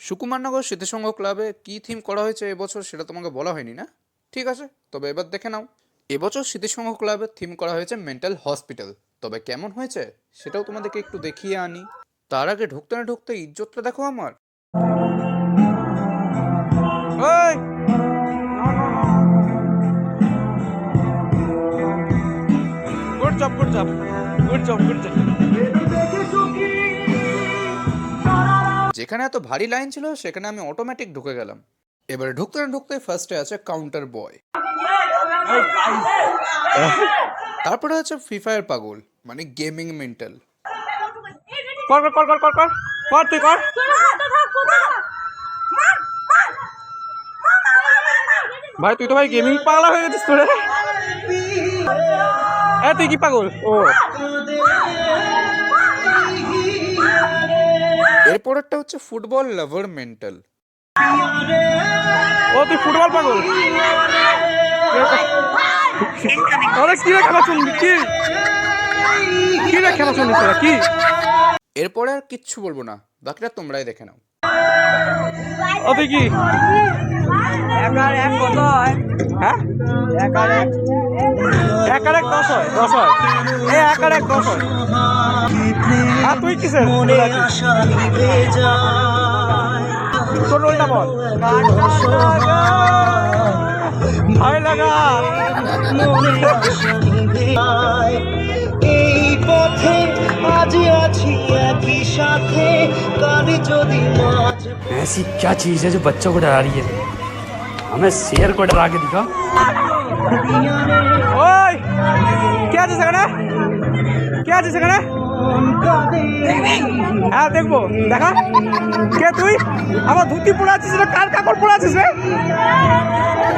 সুকুমারনগর স্মৃতিসংঘ ক্লাবে কী থিম করা হয়েছে এবছর সেটা তোমাকে বলা হয়নি না? ঠিক আছে, তবে এবার দেখে নাও। এবছর স্মৃতিসংঘ ক্লাবের থিম করা হয়েছে মেন্টাল হসপিটাল। তবে কেমন হয়েছে সেটাও তোমাদেরকে একটু দেখিয়ে আনি। তার আগে ঢুকতে না ঢুকতে ইজ্জতটা দেখো আমার। ওই! Good job, good job, good job, good job. যেখানে এত ভারী লাইন ছিল সেখানে আমি অটোমেটিক ঢুকে গেলাম। এবারে ঢুকতে না ঢুকতে ফার্স্টে আছে কাউন্টার বয়, তারপরে আছে ফ্রি ফায়ার পাগল মানে গেমিং মেন্টাল। কর কর কর কর কর কর তুই কর। ভাই তুই তো ভাই গেমিং পাগলা হয়ে গেছিস তোরে। এ তুই কি পাগল? ও এরপরেরটা হচ্ছে ফুটবল লাভার মেন্টাল। ও তুই ফুটবল পাগল? আরে কি রে খেলা শুনবি? কি রে খেলা শুনবি তোরা কি? এরপরে আর কিচ্ছু বলবো না, বাকিটা তোমরাই দেখে নাও। ও তুই কি? হ্যাঁ? এক আর এক 10 হয়, 10 হয়। এই এক আর এক 10 হয়। আর তুই কিসের? তোর রোলটা বল। ভয় লাগা। এই পথে আজ আছি একই সাথে কাল যদি মাঝ ऐसी क्या चीज है जो बच्चों को डरा रही है? हमें शेर को डरा के दिखा। ওই কে আছে সেখানে? কে আছে সেখানে? হ্যাঁ দেখবো, দেখা। কে তুই? আমার ধুতি পরে আছিস না কার কাপড় পরে আছিস রে?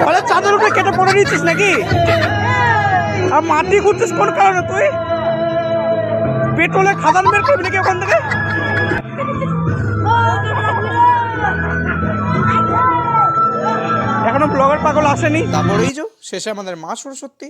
বলে চাঁদের উপরে কেটে পরে নিচ্ছিস নাকি? আর মাটি ঘুরছিস কোন কারণে তুই? পেট্রোলে খাদান বের করবি নাকি ওখান থেকে? এখনো ব্লগার পাগল আসেনি। তারপরেই যে শেষে আমাদের মা সরস্বতী।